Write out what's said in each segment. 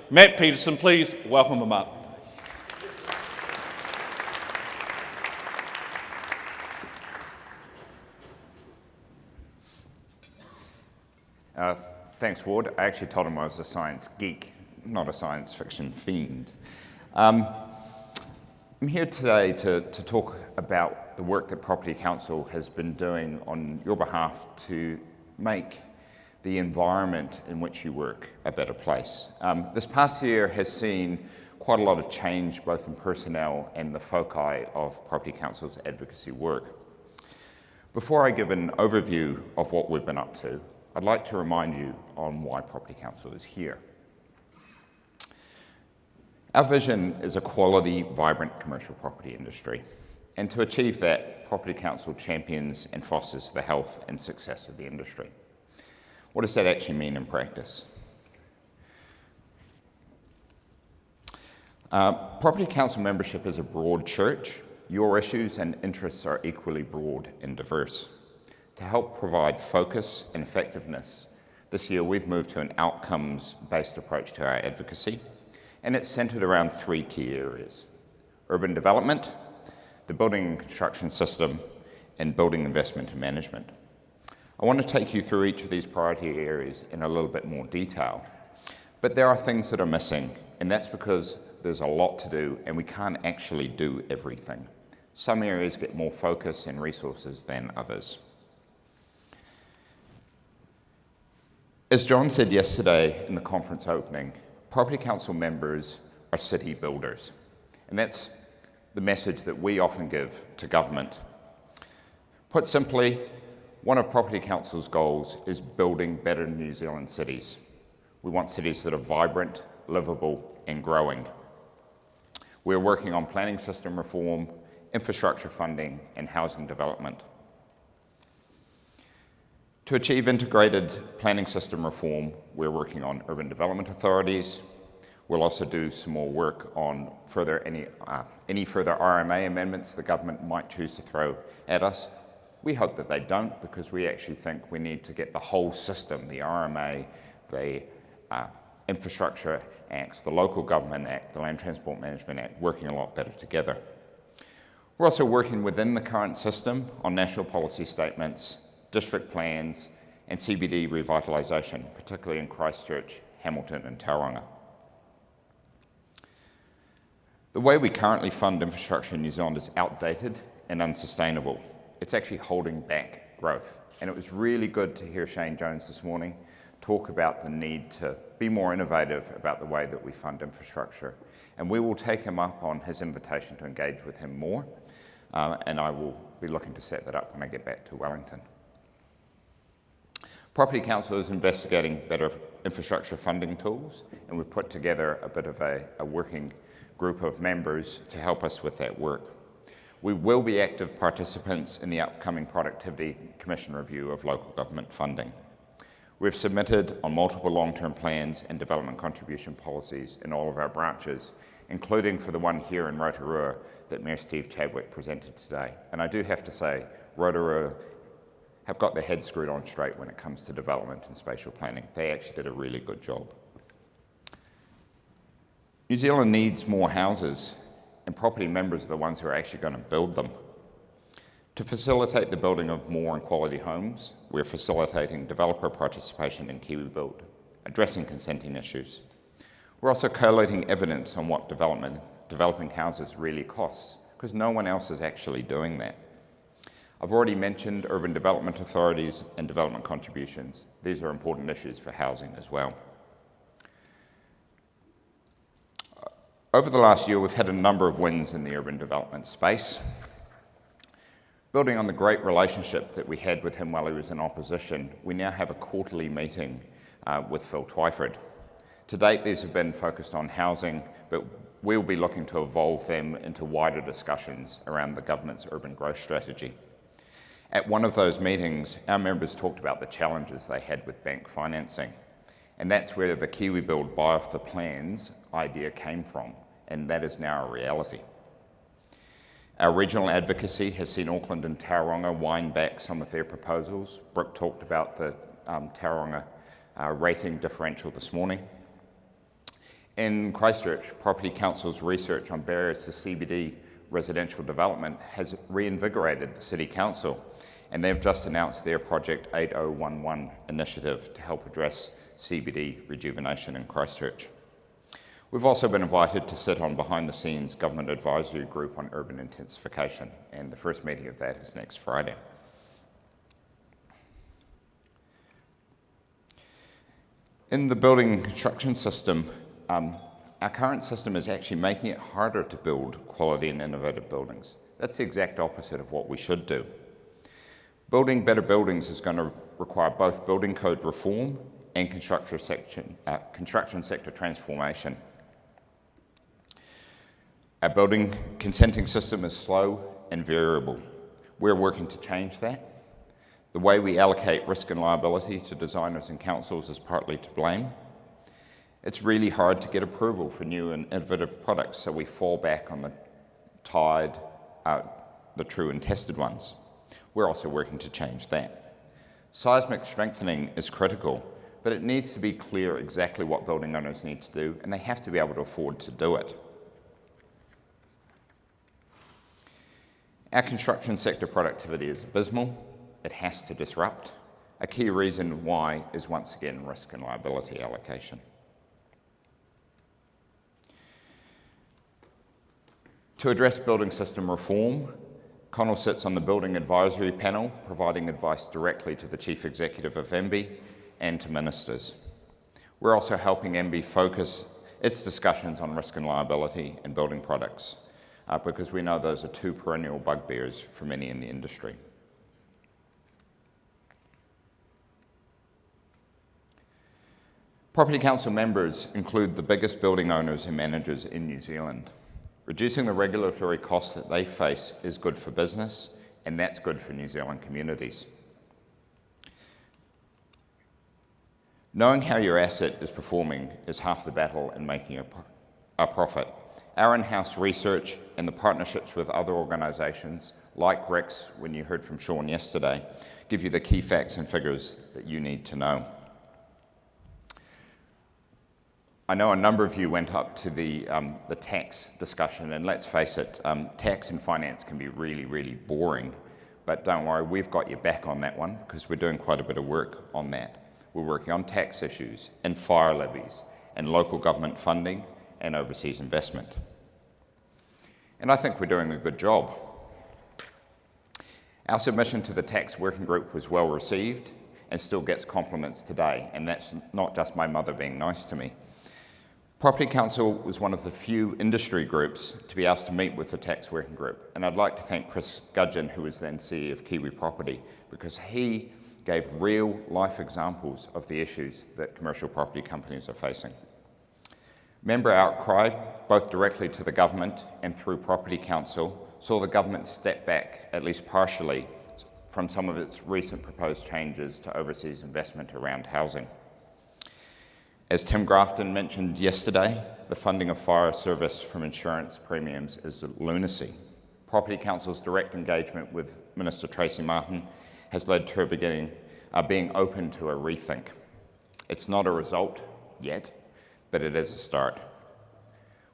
Matt Paterson, please welcome him up. Thanks, Ward. I actually told him I was a science geek, not a science fiction fiend. I'm here today to talk about the work that Property Council has been doing on your behalf to make the environment in which you work a better place. This past year has seen quite a lot of change both in personnel and the foci of Property Council's advocacy work. Before I give an overview of what we've been up to, I'd like to remind you on why Property Council is here. Our vision is a quality, vibrant commercial property industry. And to achieve that, Property Council champions and fosters the health and success of the industry. What does that actually mean in practice? Property Council membership is a broad church. Your issues and interests are equally broad and diverse. To help provide focus and effectiveness, this year we've moved to an outcomes-based approach to our advocacy, and it's centred around three key areas: urban development, the building and construction system, and building investment and management. I want to take you through each of these priority areas in a little bit more detail, but there are things that are missing, and that's because there's a lot to do and we can't actually do everything. Some areas get more focus and resources than others. As John said yesterday in the conference opening, Property Council members are city builders, and that's the message that we often give to government. Put simply, one of Property Council's goals is building better New Zealand cities. We want cities that are vibrant, livable, and growing. We're working on planning system reform, infrastructure funding, and housing development. To achieve integrated planning system reform, we're working on urban development authorities. We'll also do some more work on any further RMA amendments the government might choose to throw at us. We hope that they don't, because we actually think we need to get the whole system, the RMA, the Infrastructure Acts, the Local Government Act, the Land Transport Management Act, working a lot better together. We're also working within the current system on national policy statements, district plans, and CBD revitalisation, particularly in Christchurch, Hamilton, and Tauranga. The way we currently fund infrastructure in New Zealand is outdated and unsustainable. It's actually holding back growth. And it was really good to hear Shane Jones this morning talk about the need to be more innovative about the way that we fund infrastructure. And we will take him up on his invitation to engage with him more. And I will be looking to set that up when I get back to Wellington. Property Council is investigating better infrastructure funding tools, and we've put together a bit of a working group of members to help us with that work. We will be active participants in the upcoming Productivity Commission review of local government funding. We've submitted on multiple long-term plans and development contribution policies in all of our branches, including for the one here in Rotorua that Mayor Steve Chadwick presented today. And I do have to say, Rotorua have got their heads screwed on straight when it comes to development and spatial planning. They actually did a really good job. New Zealand needs more houses, and property members are the ones who are actually going to build them. To facilitate the building of more and quality homes, we're facilitating developer participation in KiwiBuild, addressing consenting issues. We're also collating evidence on what developing houses really costs, because no one else is actually doing that. I've already mentioned urban development authorities and development contributions. These are important issues for housing as well. Over the last year, we've had a number of wins in the urban development space. Building on the great relationship that we had with him while he was in opposition, we now have a quarterly meeting with Phil Twyford. To date, these have been focused on housing, but we'll be looking to evolve them into wider discussions around the government's urban growth strategy. At one of those meetings, our members talked about the challenges they had with bank financing, and that's where the KiwiBuild buy off the plans idea came from, and that is now a reality. Our regional advocacy has seen Auckland and Tauranga wind back some of their proposals. Brooke talked about the Tauranga rating differential this morning. In Christchurch, Property Council's research on barriers to CBD residential development has reinvigorated the City Council, and they've just announced their Project 8011 initiative to help address CBD rejuvenation in Christchurch. We've also been invited to sit on behind-the-scenes government advisory group on urban intensification, and the first meeting of that is next Friday. In the building construction system, our current system is actually making it harder to build quality and innovative buildings. That's the exact opposite of what we should do. Building better buildings is going to require both building code reform and construction sector transformation. Our building consenting system is slow and variable. We're working to change that. The way we allocate risk and liability to designers and councils is partly to blame. It's really hard to get approval for new and innovative products, so we fall back on the tried, the true and tested ones. We're also working to change that. Seismic strengthening is critical, but it needs to be clear exactly what building owners need to do, and they have to be able to afford to do it. Our construction sector productivity is abysmal. It has to disrupt. A key reason why is once again risk and liability allocation. To address building system reform, Connell sits on the Building Advisory Panel, providing advice directly to the Chief Executive of MB and to ministers. We're also helping MB focus its discussions on risk and liability in building products, because we know those are two perennial bugbears for many in the industry. Property Council members include the biggest building owners and managers in New Zealand. Reducing the regulatory costs that they face is good for business, and that's good for New Zealand communities. Knowing how your asset is performing is half the battle in making a profit. Our in-house research and the partnerships with other organisations, like REX, when you heard from Sean yesterday, give you the key facts and figures that you need to know. I know a number of you went up to the tax discussion, and let's face it, tax and finance can be really, really boring. But don't worry, we've got your back on that one, because we're doing quite a bit of work on that. We're working on tax issues and fire levies and local government funding and overseas investment. And I think we're doing a good job. Our submission to the tax working group was well received and still gets compliments today, and that's not just my mother being nice to me. Property Council was one of the few industry groups to be asked to meet with the tax working group, and I'd like to thank Chris Gudgeon, who was then CEO of Kiwi Property, because he gave real life examples of the issues that commercial property companies are facing. Member outcry, both directly to the government and through Property Council, saw the government step back, at least partially, from some of its recent proposed changes to overseas investment around housing. As Tim Grafton mentioned yesterday, the funding of fire service from insurance premiums is lunacy. Property Council's direct engagement with Minister Tracy Martin has led to her being open to a rethink. It's not a result yet, but it is a start.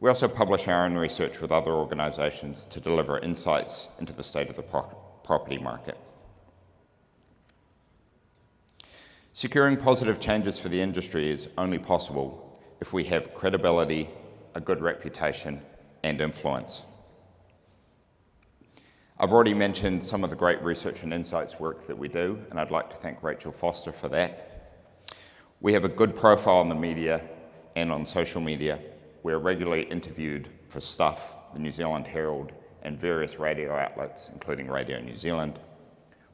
We also publish our own research with other organisations to deliver insights into the state of the property market. Securing positive changes for the industry is only possible if we have credibility, a good reputation, and influence. I've already mentioned some of the great research and insights work that we do, and I'd like to thank Rachel Foster for that. We have a good profile in the media and on social media. We're regularly interviewed for Stuff, the New Zealand Herald, and various radio outlets, including Radio New Zealand.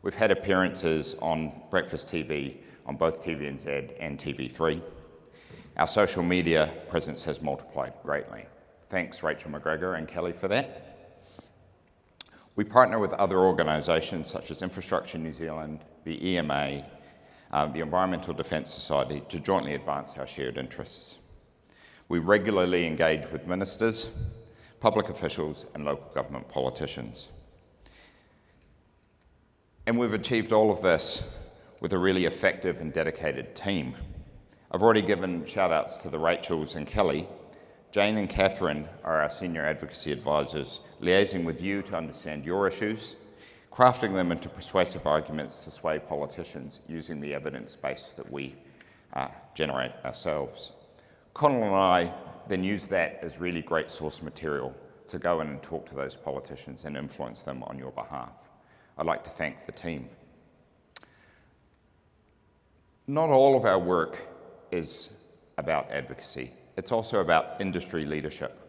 We've had appearances on Breakfast TV, on both TVNZ and TV3. Our social media presence has multiplied greatly. Thanks, Rachel McGregor and Kelly, for that. We partner with other organisations such as Infrastructure New Zealand, the EMA, the Environmental Defence Society, to jointly advance our shared interests. We regularly engage with ministers, public officials, and local government politicians. And we've achieved all of this with a really effective and dedicated team. I've already given shout outs to the Rachels and Kelly, Jane and Catherine are our senior advocacy advisors, liaising with you to understand your issues, crafting them into persuasive arguments to sway politicians using the evidence base that we generate ourselves. Connell and I then use that as really great source material to go in and talk to those politicians and influence them on your behalf. I'd like to thank the team. Not all of our work is about advocacy. It's also about industry leadership.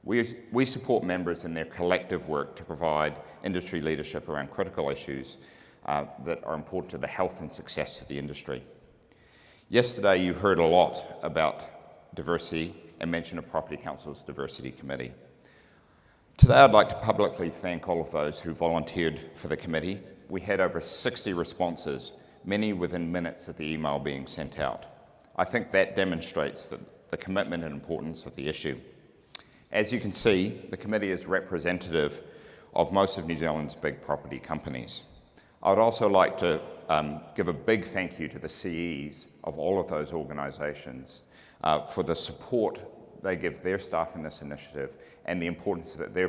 We support members in their collective work to provide industry leadership around critical issues that are important to the health and success of the industry. Yesterday, you heard a lot about diversity and mention of Property Council's Diversity Committee. Today, I'd like to publicly thank all of those who volunteered for the committee. We had over 60 responses, many within minutes of the email being sent out. I think that demonstrates the commitment and importance of the issue. As you can see, the committee is representative of most of New Zealand's big property companies. I would also like to give a big thank you to the CEs of all of those organisations for the support they give their staff in this initiative and the importance that they're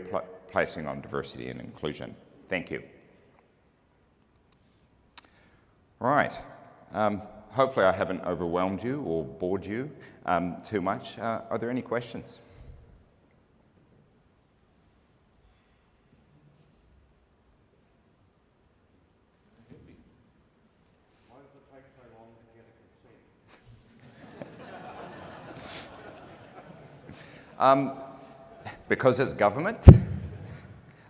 placing on diversity and inclusion. Thank you. Right. Hopefully I haven't overwhelmed you or bored you too much. Are there any questions? Why does it take so long to get a consent? Because it's government.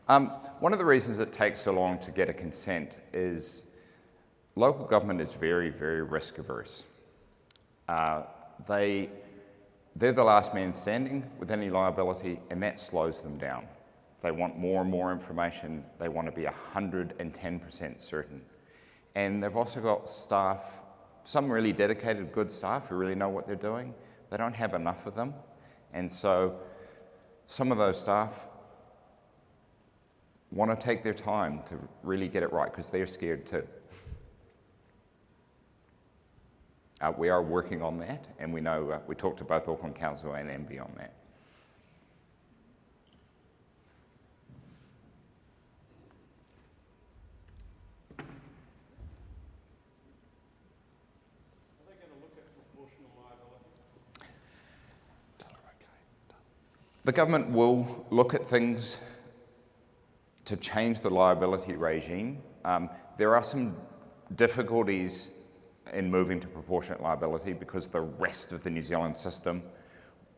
One of the reasons it takes so long to get a consent is local government is very, very risk averse. They're the last man standing with any liability, and that slows them down. They want more and more information. They want to be 110% certain. And they've also got staff, some really dedicated, good staff who really know what they're doing. They don't have enough of them. And so some of those staff want to take their time to really get it right because they're scared too. We are working on that, and we know we talked to both Auckland Council and MB on that. Are they going to look at proportional liability? The government will look at things to change the liability regime. There are some difficulties in moving to proportionate liability because the rest of the New Zealand system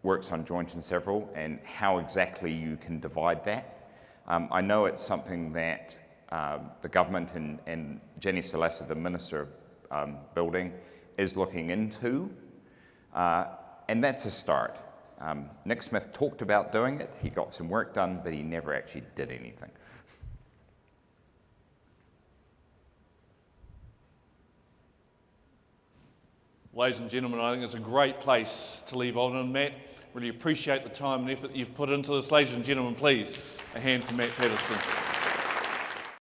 works on joint and several, and how exactly you can divide that. I know it's something that the government and Jenny Salasa, the Minister of Building, is looking into, and that's a start. Nick Smith talked about doing it, he got some work done, but he never actually did anything. Ladies and gentlemen, I think it's a great place to leave on. And Matt, really appreciate the time and effort you've put into this. Ladies and gentlemen, please, a hand for Matt Paterson.